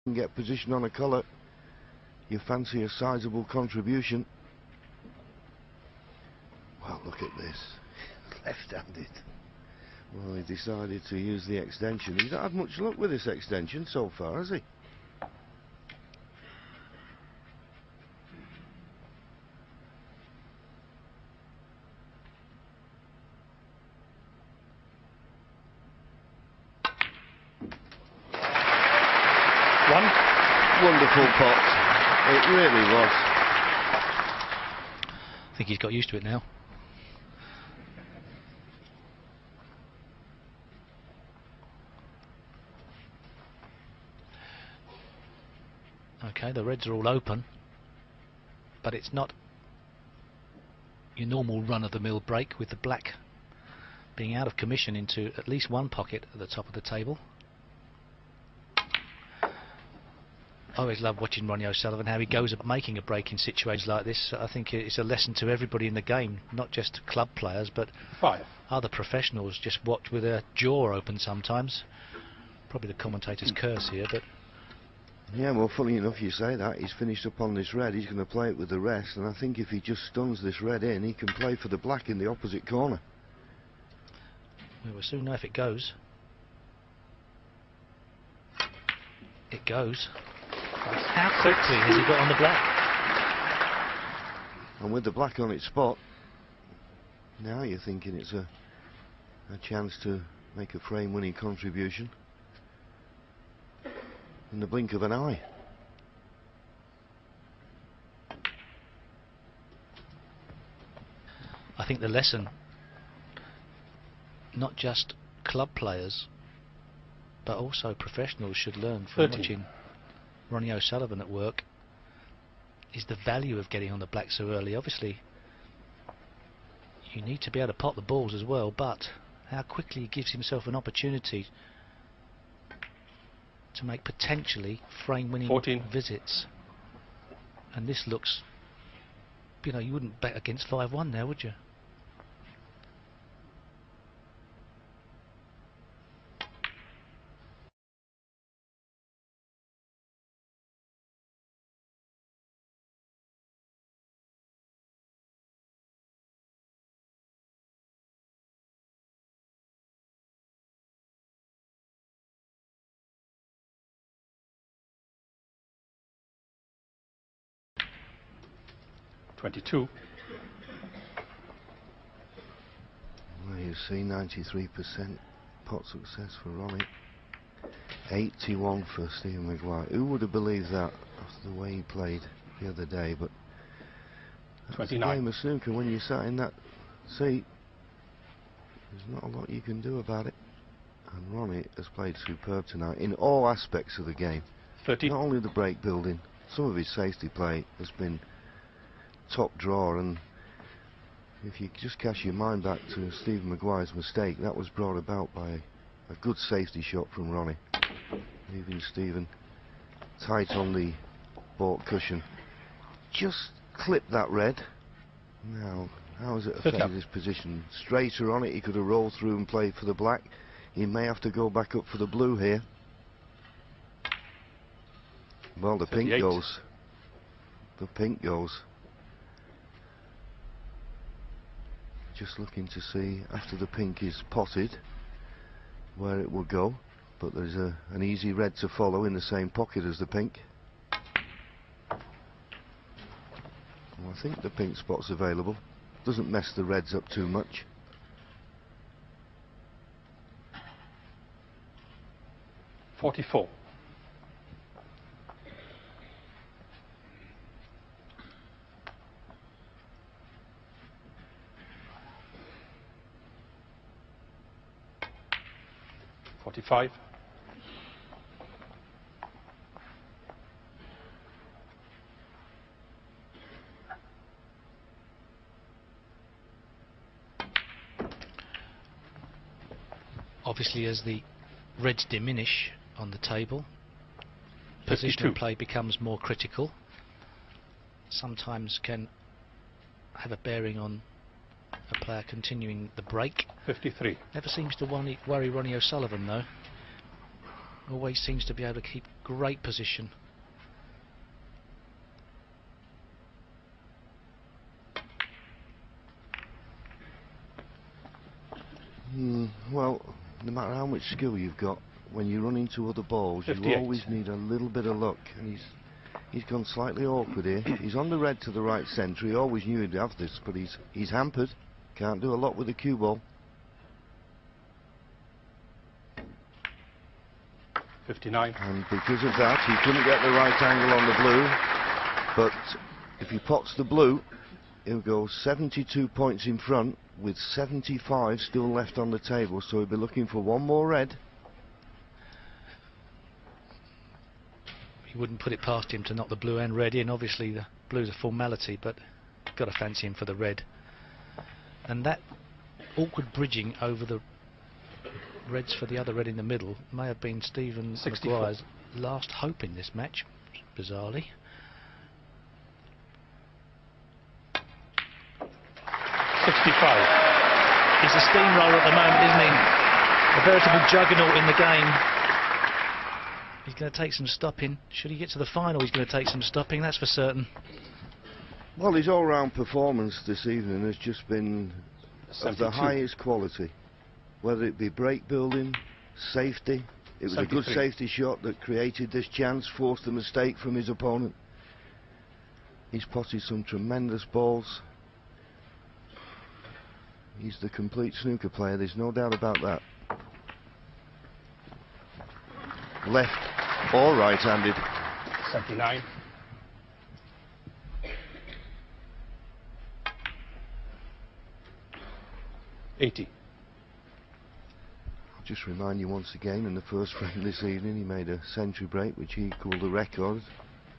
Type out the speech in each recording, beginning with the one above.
and get position on a colour, you fancy a sizable contribution. Well, look at this. Left-handed. Well, he decided to use the extension. He's not had much luck with this extension so far, has he? Wonderful pot. It really was. I think he's got used to it now. Okay, the reds are all open, but it's not your normal run-of-the-mill break, with the black being out of commission into at least one pocket at the top of the table. I always love watching Ronnie O'Sullivan, how he goes at making a break in situations like this. I think it's a lesson to everybody in the game, not just club players, but other professionals. Just watch with their jaw open sometimes. Probably the commentator's curse here, but... Yeah, well, funny enough you say that. He's finished up on this red. He's going to play it with the rest, and I think if he just stuns this red in, he can play for the black in the opposite corner. We'll soon know if it goes. It goes. How quickly has he got on the black? And with the black on its spot, now you're thinking it's a chance to make a frame-winning contribution in the blink of an eye. I think the lesson, not just club players, but also professionals should learn from watching Ronnie O'Sullivan at work, is the value of getting on the black so early. Obviously, you need to be able to pot the balls as well, but how quickly he gives himself an opportunity to make potentially frame-winning visits. And this looks, you know, you wouldn't bet against 5-1 now, would you? Well, you see, 93% pot success for Ronnie. 81 for Stephen Maguire. Who would have believed that after the way he played the other day? But that's a game of snooker. When you sat in that seat, there's not a lot you can do about it. And Ronnie has played superb tonight in all aspects of the game. Not only the break building, some of his safety play has been top drawer, and if you just cast your mind back to Stephen Maguire's mistake, that was brought about by a good safety shot from Ronnie, leaving Stephen tight on the baulk cushion. Just clip that red. Now, how has it affected his position? Straighter on it, he could have rolled through and played for the black. He may have to go back up for the blue here. Well, the pink goes. The pink goes. Just looking to see, after the pink is potted, where it will go, but there's an easy red to follow in the same pocket as the pink. Well, I think the pink spot's available. Doesn't mess the reds up too much. .44. .45. Obviously, as the reds diminish on the table, positional play becomes more critical. Sometimes can have a bearing on a player continuing the break. 53. Never seems to worry Ronnie O'Sullivan, though. always seems to be able to keep great position. Well, no matter how much skill you've got, when you run into other balls, 58. you always need a little bit of luck. And he's gone slightly awkward here. He's on the red to the right centre. He always knew he'd have this, but he's hampered. Can't do a lot with the cue ball. 59. And because of that, he couldn't get the right angle on the blue. But if he pots the blue, he'll go 72 points in front with 75 still left on the table. So he'll be looking for one more red. He wouldn't put it past him to knock the blue and red in. Obviously the blue's a formality, but got to fancy him for the red. And that awkward bridging over the reds for the other red in the middle may have been Stephen Maguire's last hope in this match, bizarrely. 65. He's a steamroller at the moment, isn't he? A veritable juggernaut in the game. He's going to take some stopping. Should he get to the final, he's going to take some stopping, that's for certain. Well, his all-round performance this evening has just been of the highest quality. Whether it be break building, safety. It was 73. A good safety shot that created this chance, forced a mistake from his opponent. He's potted some tremendous balls. He's the complete snooker player, there's no doubt about that. Left or right-handed. 79. $80. I'll just remind you once again, in the first frame this evening, he made a century break, which he equalled the record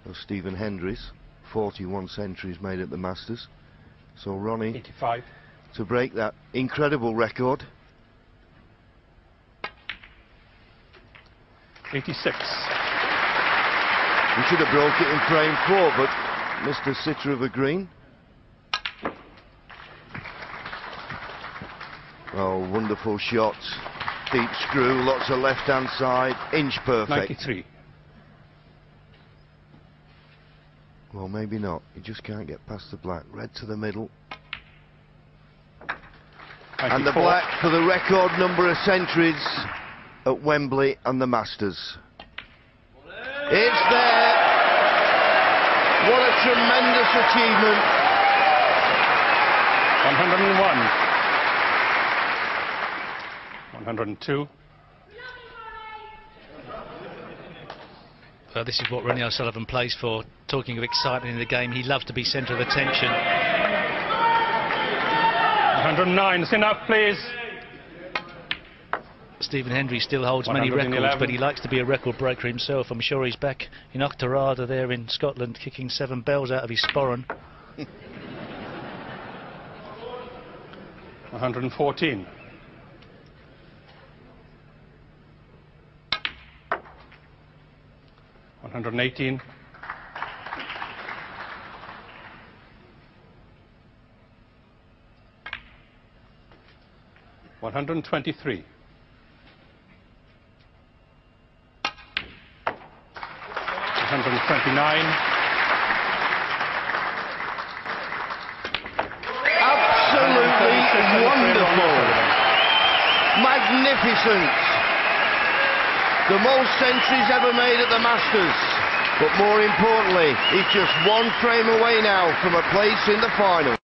of Stephen Hendry's. 41 centuries made at the Masters. So Ronnie, 85. To break that incredible record. 86. He should have broke it in frame 4, but Mr. Sitter of a green. Oh, wonderful shot. Deep screw, lots of left-hand side, inch perfect. 93. Well, maybe not. He just can't get past the black. Red to the middle. 94. And the black for the record number of centuries at Wembley and the Masters. It's there. What a tremendous achievement. 101. 102. Well, this is what Ronnie O'Sullivan plays for. Talking of excitement in the game, he loved to be centre of attention. 109. It's enough, please. Stephen Hendry still holds many records, but he likes to be a record breaker himself. I'm sure he's back in Auchterarder there in Scotland, kicking 7 bells out of his sporran. 114. 118. 123. 129. Absolutely wonderful. Magnificent. The most centuries ever made at the Masters. But more importantly, he's just one frame away now from a place in the final.